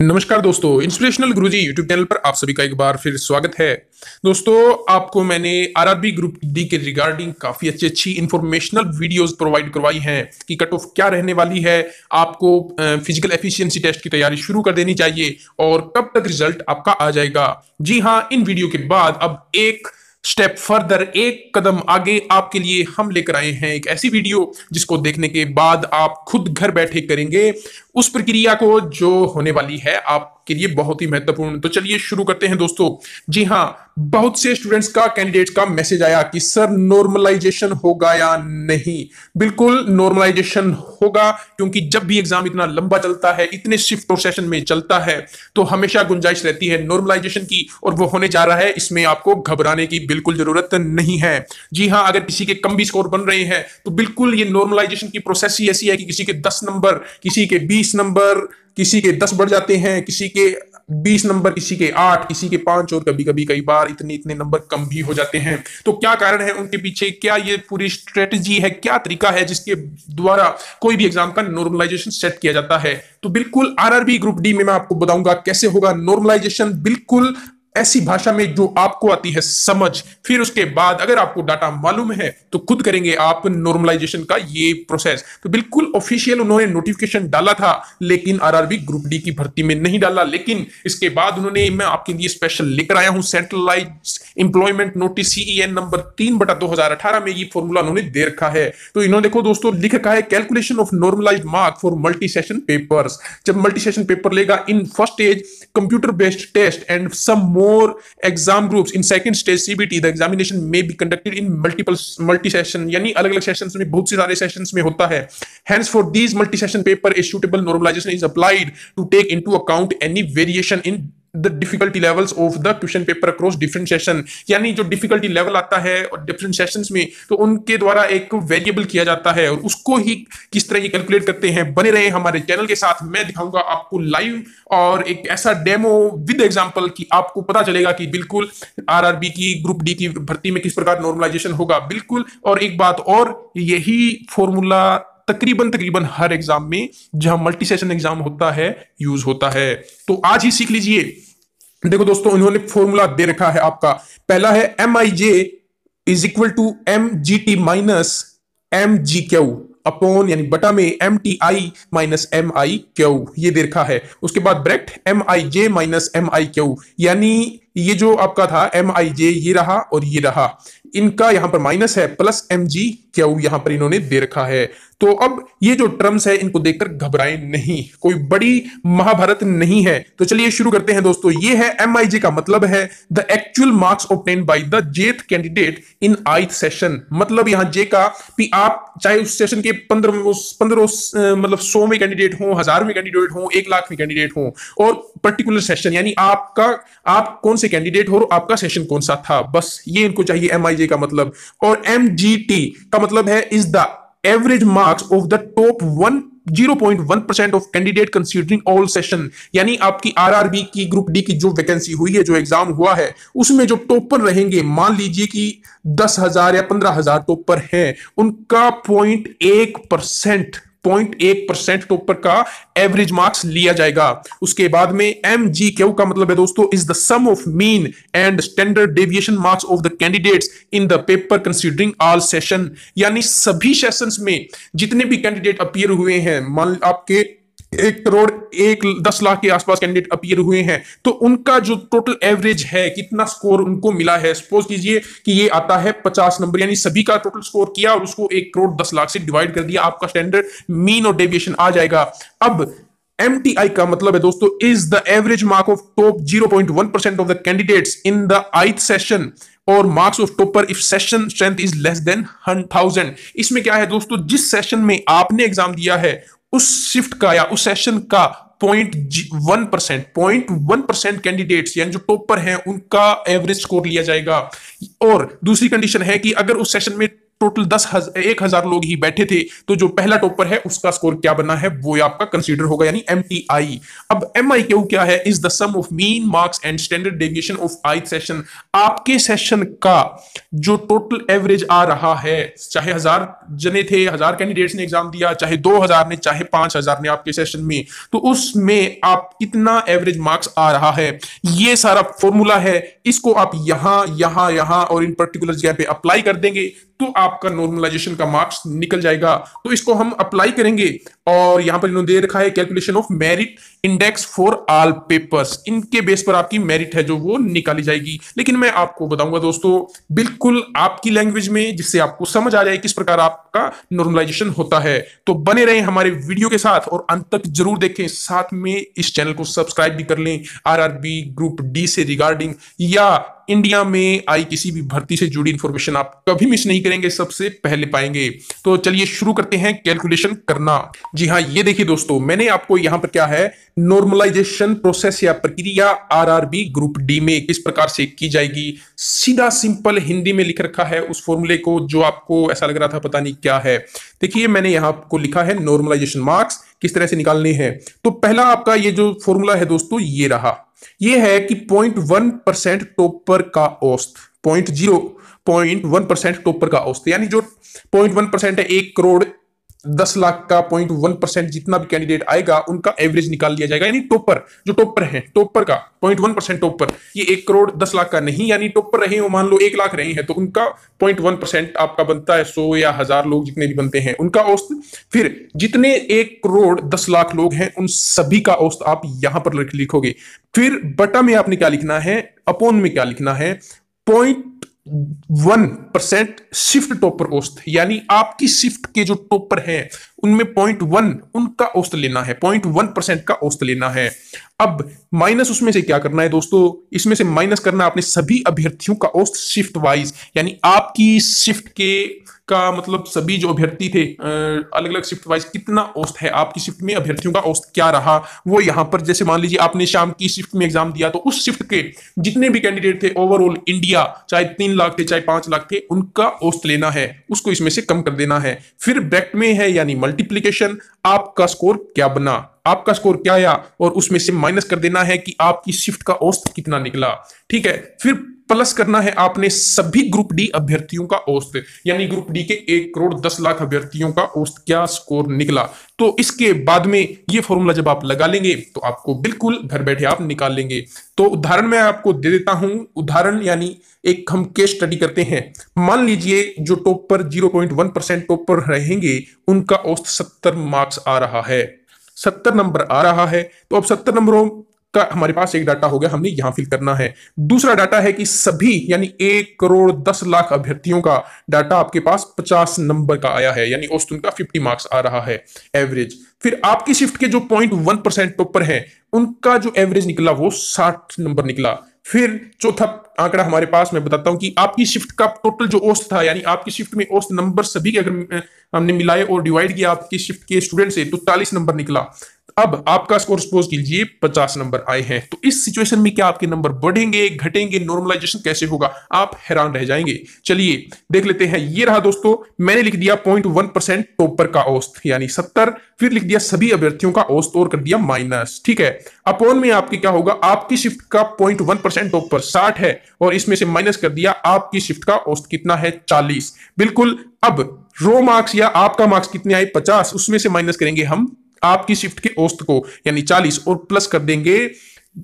नमस्कार दोस्तों, इंस्पिरेशनल गुरुजी YouTube channel पर आप सभी का एक बार फिर स्वागत है। दोस्तों, आपको मैंने आरआरबी ग्रुप डी के रिगार्डिंग काफी अच्छी इंफॉर्मेशनल वीडियोस प्रोवाइड करवाई हैं कि कट ऑफ क्या रहने वाली है। आपको फिजिकल एफिशिएंसी टेस्ट की तैयारी शुरू कर देनी चाहिए और कब तक रिजल्ट आपका आ जाएगा। जी हाँ, इन वीडियो के बाद अब एक स्टेप फर्दर, एक कदम आगे आपके लिए हम लेकर आए हैं एक ऐसी वीडियो जिसको देखने के बाद आप खुद घर बैठे करेंगे उस प्रक्रिया को जो होने वाली है आपके लिए बहुत ही महत्वपूर्ण। तो चलिए शुरू करते हैं दोस्तों। जी हाँ, बहुत से स्टूडेंट्स का, कैंडिडेट्स का मैसेज आया कि सर नॉर्मलाइजेशन होगा या नहीं। बिल्कुल नॉर्मलाइजेशन होगा, क्योंकि जब भी एग्जाम इतना लंबा चलता है, इतने शिफ्ट और सेशन में चलता है, तो हमेशा गुंजाइश रहती है नॉर्मलाइजेशन की, और वो होने जा रहा है। इसमें आपको घबराने की बिल्कुल जरूरत नहीं है। जी हाँ, अगर किसी के कम भी स्कोर बन रहे हैं तो बिल्कुल ये नॉर्मलाइजेशन की प्रोसेस ही ऐसी है कि किसी के 10 नंबर, किसी के 20 नंबर, किसी के 10 बढ़ जाते हैं, किसी के 20 नंबर, किसी के 8, किसी के 5, और कभी कभी कई बार इतने इतने नंबर कम भी हो जाते हैं। तो क्या कारण है उनके पीछे? क्या ये पूरी स्ट्रेटजी है? क्या तरीका है जिसके द्वारा कोई भी एग्जाम का नॉर्मलाइजेशन सेट किया जाता है? तो बिल्कुल आरआरबी ग्रुप डी में मैं आपको बताऊंगा कैसे होगा नॉर्मलाइजेशन, बिल्कुल ऐसी भाषा में जो आपको आती है समझ। फिर उसके बाद अगर आपको डाटा मालूम है तो खुद करेंगे आप नॉर्मलाइजेशन का ये प्रोसेस। तो बिल्कुल ऑफिशियल उन्होंने नोटिफिकेशन डाला था, लेकिन आरआरबी ग्रुप डी की भर्ती में नहीं डाला। लेकिन इसके बाद उन्होंने, मैं आपके लिए स्पेशल लेकर आया हूं centralise employment notice CEN number 3/2018 में ये फॉर्मूला उन्होंने दे रखा है। तो इन्होंने देखो दोस्तों लिख रखा है calculation of normalised mark for multi session papers. जब मल्टी सेशन पेपर लेगा in first stage computer based test and some more exam groups in second stage CBT, the examination may be conducted in multi session, यानी अलग अलग sessions में, बहुत से सारे sessions में होता है। Hence for these multi session paper a suitable normalization is applied to take into account any variation in the difficulty levels of the question paper across different session। यानी जो डिफिकल्टी लेवल आता है और different sessions में, तो उनके द्वारा एक वेरिएबल किया जाता है और उसको ही किस तरह ये कैलकुलेट करते हैं। बने रहे हमारे चैनल के साथ, मैं दिखाऊंगा आपको लाइव और एक ऐसा डेमो विद एग्जांपल कि आपको पता चलेगा कि बिल्कुल आरआरबी की ग्रुप डी की भर्ती में किस प्रकार नॉर्मलाइजेशन होगा। बिल्कुल। और एक बात और, यही फॉर्मूला तकरीबन हर एग्जाम में जहां मल्टी सेशन एग्जाम होता है यूज होता है। तो आज ही सीख लीजिए। देखो दोस्तों, इन्होंने फॉर्मूला दे रखा है आपका। पहला है M I J is equal to M G T minus M G Q upon, यानी बटा में M T I minus M I Q, ये दे रखा है। उसके बाद bracket M I J minus M I Q, यानी ये जो आपका था एम आई जे ये रहा और ये रहा, इनका यहां पर माइनस है, प्लस एम जी क्यू यहां पर इन्होंने दे रखा है। तो अब ये जो टर्म्स है इनको देखकर घबराएं नहीं, कोई बड़ी महाभारत नहीं है। तो चलिए शुरू करते हैं दोस्तों। ये है एम आई जे का मतलब है the actual marks obtained by the जेथ कैंडिडेट इन आइथ सेशन। मतलब यहां जे का भी, आप चाहे उस सेशन के 15 मतलब 100 में कैंडिडेट हो, 1000 में कैंडिडेट हो, 1 लाख में कैंडिडेट हो, और पर्टिकुलर सेशन, यानी आप कौन से कैंडिडेट हो, आपका सेशन कौन सा था, बस ये इनको चाहिए एम आई जे का मतलब। और एम जी टी का मतलब है is the average marks of the top 0.1% of candidate considering all session. यानी आपकी आरआरबी की ग्रुप डी की जो वैकेंसी हुई है, जो एग्जाम हुआ है, उसमें जो टॉपर रहेंगे, मान लीजिए कि 10,000 या 15,000 टॉपर हैं, उनका 0.1% टॉपर का एवरेज मार्क्स लिया जाएगा। उसके बाद में एम जी क्यू का मतलब है दोस्तों is the sum of mean and standard deviation marks of the candidates in the paper considering all session. यानी सभी सेशंस में जितने भी कैंडिडेट अपीयर हुए हैं, मान आपके 1 करोड़ 10 लाख के आसपास कैंडिडेट अपीयर हुए हैं, तो उनका जो टोटल एवरेज है, कितना स्कोर उनको मिला है, सपोज कीजिए कि ये आता है 50 नंबर, यानी सभी का टोटल स्कोर किया और उसको 1 करोड़ 10 लाख से डिवाइड कर दिया, आपका स्टैंडर्ड मीन और डेविएशन आ जाएगा। अब MTI का मतलब है दोस्तों is the average mark of top 0.1% of the candidates in the 8th session और marks of topper if session strength is less than 1000। इसमें क्या है दोस्तों, जिस सेशन में आपने एग्जाम दिया है उस शिफ्ट का या उस सेशन का 0.1% कैंडिडेट्स, यानी जो टॉपर हैं, उनका एवरेज स्कोर लिया जाएगा। और दूसरी कंडीशन है कि अगर उस सेशन में टोटल 10,000 लोग ही बैठे थे, तो जो पहला टॉपर है उसका स्कोर क्या बना है वो आपका कंसीडर होगा, यानी MTI। अब MIQ क्या है? Is the sum of mean marks and standard deviation of ith session. आपके सेशन का जो टोटल एवरेज आ रहा है, चाहे 1000 जने थे, 1000 कैंडिडेट्स ने एग्जाम दिया, चाहे 2000 ने, चाहे 5000 ने आपके सेशन में, तो उसमें आप कितना एवरेज मार्क्स आ रहा है, ये सारा फॉर्मूला है। इसको आप यहां और इन पर्टिकुलर जगह पे अप्लाई कर देंगे तो आपका नॉर्मलाइजेशन का मार्क्स निकल जाएगा। तो इसको हम अप्लाई करेंगे और यहां पर इन्होंने दे रखा है calculation of merit index for all papers. इनके बेस पर आपकी मेरिट है जो वो निकाली जाएगी। लेकिन मैं आपको बताऊंगा दोस्तों बिल्कुल आपकी लैंग्वेज में, जिससे आपको समझ आ जाए किस प्रकार आपका नॉर्मलाइजेशन होता है। तो बने रहें हमारे वीडियो के साथ और अंत तक जरूर देखें। साथ में इस चैनल को सब्सक्राइब भी कर लें। RRB ग्रुप डी से रिगार्डिंग या इंडिया में आई किसी भी भर्ती से जुड़ी इंफॉर्मेशन आप कभी मिस नहीं करेंगे, सबसे पहले पाएंगे। तो चलिए शुरू करते हैं कैलकुलेशन करना। जी हाँ, ये देखिए दोस्तों, मैंने आपको यहां पर क्या है, नॉर्मलाइजेशन प्रोसेस या प्रक्रिया RRB ग्रुप डी में किस प्रकार से की जाएगी, सीधा सिंपल हिंदी में लिख रखा है उस फॉर्मूले को जो आपको ऐसा लग रहा था पता नहीं क्या है। देखिए मैंने यहां आपको लिखा है नॉर्मलाइजेशन मार्क्स किस तरह से निकालने हैं। तो पहला आपका ये जो फॉर्मूला है दोस्तों, ये रहा, ये है कि 0.1% टॉपर का औसत, 0.1% टॉपर का औसत, यानी जो 0.1% है, 1,10,00,000 का 0.1% जितना भी कैंडिडेट आएगा उनका एवरेज निकाल लिया जाएगा। यानी टॉपर जो टॉपर है, टॉपर का 0.1% टॉपर, ये 1,10,00,000 का नहीं, यानी टॉपर रहे हो, मान लो 1,00,000 रहे हैं तो उनका 0.1% आपका बनता है 100 या 1000 लोग जितने भी बनते हैं उनका औसत। फिर जितने 1,10,00,000 लोग हैं उन सभी का औसत आप यहां पर लिखोगे। फिर बटा में आपने क्या लिखना है, अपॉन में क्या लिखना है, 0.1% शिफ्ट टॉपर औसत, यानी आपकी शिफ्ट के जो टॉपर हैं उनमें 0.1 उनका औसत लेना है, 0.1% का औसत लेना है। अब माइनस उसमें से क्या करना है दोस्तों, इसमें से माइनस करना आपने सभी अभ्यर्थियों का औसत शिफ्ट वाइज, यानी आपकी शिफ्ट के का मतलब सभी जो अभ्यर्थी थे अलग अलग शिफ्ट वाइज कितना औसत है, आपकी शिफ्ट में अभ्यर्थियों का औसत क्या रहा, वो यहां पर जैसे मान लीजिए आपने शाम की शिफ्ट में एग्जाम दिया तो उस शिफ्ट के जितने भी कैंडिडेट थे ओवरऑल इंडिया, चाहे 3 लाख थे चाहे 5 लाख थे, उनका औसत लेना है, उसको इसमें से कम कर देना है। फिर ब्रैकेट में है यानी मल्टीप्लीकेशन, आपका स्कोर क्या बना, आपका स्कोर क्या आया और उसमें से माइनस कर देना है कि आपकी शिफ्ट का औसत कितना निकला। ठीक है, फिर प्लस करना है आपने सभी ग्रुप डी अभ्यर्थियों का औसत, यानी ग्रुप डी के 1,10,00,000 अभ्यर्थियों का औसत क्या स्कोर निकला। तो इसके बाद में ये फॉर्मूला जब आप लगा लेंगे तो आपको बिल्कुल घर बैठे आप निकाल लेंगे। तो उदाहरण मैं आपको दे देता हूं, उदाहरण यानी एक हम केस स्टडी करते हैं। मान लीजिए जो टॉपर 0.1% टॉपर रहेंगे उनका औसत 70 मार्क्स आ रहा है, 70 नंबर आ रहा है। तो अब 70 नंबरों का हमारे पास एक डाटा हो गया, हमने यहां फिल करना है। दूसरा डाटा है कि सभी यानी 1,10,00,000 अभ्यर्थियों का डाटा आपके पास 50 नंबर का आया है, यानी औसत उनका 50 मार्क्स आ रहा है एवरेज। फिर आपकी शिफ्ट के जो 0.1% टॉपर है उनका जो एवरेज निकला वो 60 नंबर निकला। फिर चौथा आंकड़ा हमारे पास मैं बताता हूं कि आपकी शिफ्ट का टोटल जो औसत था, यानी आपकी शिफ्ट में औसत नंबर सभी के अगर हमने मिलाए और डिवाइड किया आपकी शिफ्ट के स्टूडेंट से तो 40 नंबर निकला। अब आपका स्कोर सपोज कीजिए 50 नंबर आए हैं, तो इस सिचुएशन में क्या आपके नंबर बढ़ेंगे घटेंगे, नॉर्मलाइजेशन कैसे होगा, आप हैरान रह जाएंगे। चलिए देख लेते हैं। ये रहा दोस्तों, मैंने लिख दिया 0.1% टॉपर का औसत यानी 70, फिर लिख दिया सभी अभ्यर्थियों का औसत और कर दिया माइनस। ठीक है, अपॉन में आपकी क्या होगा, आपकी शिफ्ट का 0.1% टॉपर 60 है और इसमें से माइनस कर दिया आपकी शिफ्ट का औसत कितना है 40। बिल्कुल, अब रो मार्क्स या आपका मार्क्स कितने आए 50, उसमें से माइनस करेंगे हम आपकी शिफ्ट के औसत को यानी 40 और प्लस कर देंगे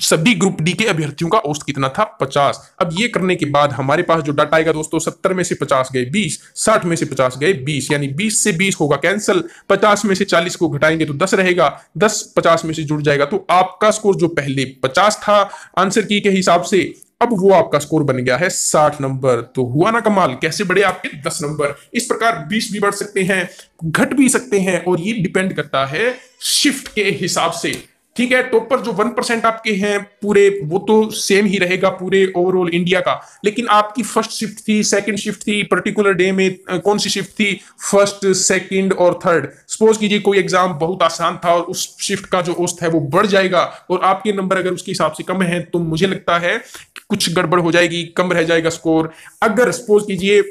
सभी ग्रुप डी के अभ्यर्थियों का औसत कितना था 50। अब ये करने के बाद हमारे पास जो डाटा आएगा दोस्तों, 70 में से 50 गए 20, 60 में से 50 गए 20, यानी 20 से 20 होगा कैंसिल, 50 में से 40 को घटाएंगे तो 10 रहेगा, 10 50 में से जुड़ जाएगा। तो आपका स्कोर जो पहले 50 था आंसर की के हिसाब से, अब वो आपका स्कोर बन गया है 60 नंबर। तो हुआ ना कमाल, कैसे बढ़े आपके 10 नंबर। इस प्रकार 20 भी बढ़ सकते हैं, घट भी सकते हैं और ये डिपेंड करता है शिफ्ट के हिसाब से। ठीक है, टॉपर जो 1% आपके हैं पूरे, वो तो सेम ही रहेगा पूरे ओवरऑल इंडिया का, लेकिन आपकी फर्स्ट शिफ्ट थी, सेकंड शिफ्ट थी, पर्टिकुलर डे में कौन सी शिफ्ट थी, फर्स्ट सेकंड और थर्ड। सपोज कीजिए कोई एग्जाम बहुत आसान था और उस शिफ्ट का जो औसत है वो बढ़ जाएगा और आपके नंबर अगर उसके हिसाब से कम है तो मुझे लगता है कुछ गड़बड़ हो जाएगी, कम रह जाएगा स्कोर। अगर सपोज कीजिए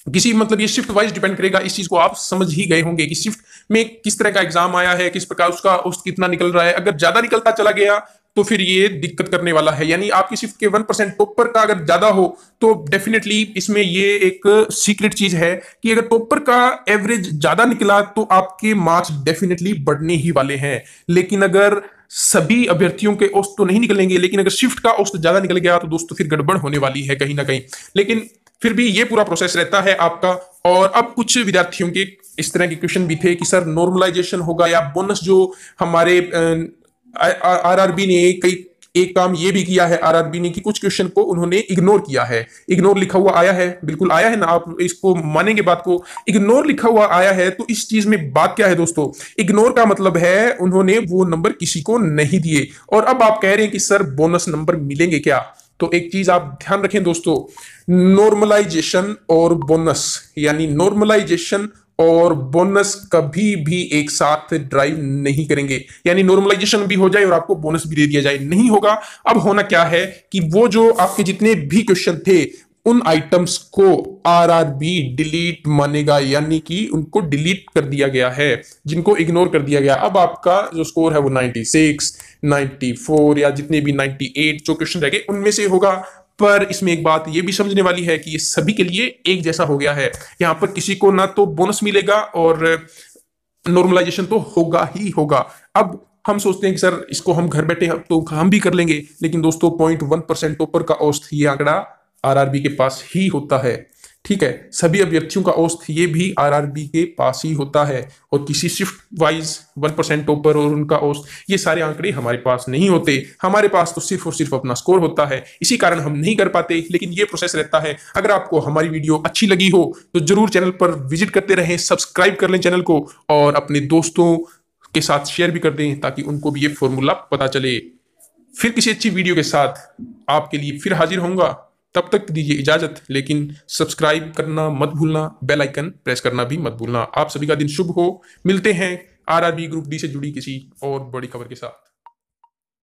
किसी मतलब ये शिफ्ट वाइज डिपेंड करेगा। इस चीज को आप समझ ही गए होंगे कि शिफ्ट में किस तरह का एग्जाम आया है, किस प्रकार उसका औसत कितना निकल रहा है। अगर ज्यादा निकलता चला गया तो फिर ये दिक्कत करने वाला है। यानी आपकी शिफ्ट के 1% टॉपर का अगर ज्यादा हो तो डेफिनेटली इसमें ये एक सीक्रेट चीज है कि अगर टॉपर का एवरेज ज्यादा निकला तो आपके मार्क्स डेफिनेटली बढ़ने ही वाले हैं। लेकिन अगर सभी अभ्यर्थियों के औसत तो नहीं निकलेंगे, लेकिन अगर शिफ्ट का औसत ज्यादा निकल गया तो दोस्तों फिर गड़बड़ होने वाली है कहीं ना कहीं। लेकिन फिर भी ये पूरा प्रोसेस रहता है आपका। और अब कुछ विद्यार्थियों के इस तरह के क्वेश्चन भी थे कि सर नॉर्मलाइजेशन होगा या बोनस, जो हमारे आरआरबी ने कई एक काम ये भी किया है आरआरबी ने कि कुछ क्वेश्चन को उन्होंने इग्नोर किया है। इग्नोर लिखा हुआ आया है, बिल्कुल आया है ना, आप इसको मानेंगे बात को। इग्नोर लिखा हुआ आया है तो इस चीज में बात क्या है दोस्तों, इग्नोर का मतलब है उन्होंने वो नंबर किसी को नहीं दिए। और अब आप कह रहे हैं कि सर बोनस नंबर मिलेंगे क्या। तो एक चीज आप ध्यान रखें दोस्तों, नॉर्मलाइजेशन और बोनस, यानी नॉर्मलाइजेशन और बोनस कभी भी एक साथ ड्राइव नहीं करेंगे। यानी नॉर्मलाइजेशन भी हो जाए और आपको बोनस भी दे दिया जाए, नहीं होगा। अब होना क्या है कि वो जो आपके जितने भी क्वेश्चन थे उन आइटम्स को आरआरबी डिलीट मानेगा, यानी कि उनको डिलीट कर दिया गया है, जिनको इग्नोर कर दिया गया। अब आपका जो स्कोर है वो 96, 94 या जितने भी 98 जो क्वेश्चन रह गए उनमें से होगा। पर इसमें एक बात ये भी समझने वाली है कि ये सभी के लिए एक जैसा हो गया है। यहां पर किसी को ना तो बोनस मिलेगा और नॉर्मलाइजेशन तो होगा ही होगा। अब हम सोचते हैं कि सर इसको हम घर बैठे तो हम भी कर लेंगे, लेकिन दोस्तों 0.1% टॉपर का औसत ये आंकड़ा आरआरबी के पास ही होता है। ठीक है, सभी अभ्यर्थियों का औसत ये भी आरआरबी के पास ही होता है। और किसी शिफ्ट वाइज 1% टॉपर और उनका औसत, ये सारे आंकड़े हमारे पास नहीं होते। हमारे पास तो सिर्फ और सिर्फ अपना स्कोर होता है, इसी कारण हम नहीं कर पाते। लेकिन ये प्रोसेस रहता है। अगर आपको हमारी वीडियो अच्छी लगी हो तो जरूर चैनल पर विजिट करते रहें, सब्सक्राइब कर लें चैनल को और अपने दोस्तों के साथ शेयर भी कर दें ताकि उनको भी ये फॉर्मूला पता चले। फिर किसी अच्छी वीडियो के साथ आपके लिए फिर हाजिर होऊंगा। तब तक दीजिए इजाजत, लेकिन सब्सक्राइब करना मत भूलना, बेल आइकन प्रेस करना भी मत भूलना। आप सभी का दिन शुभ हो। मिलते हैं आरआरबी ग्रुप डी से जुड़ी किसी और बड़ी खबर के साथ।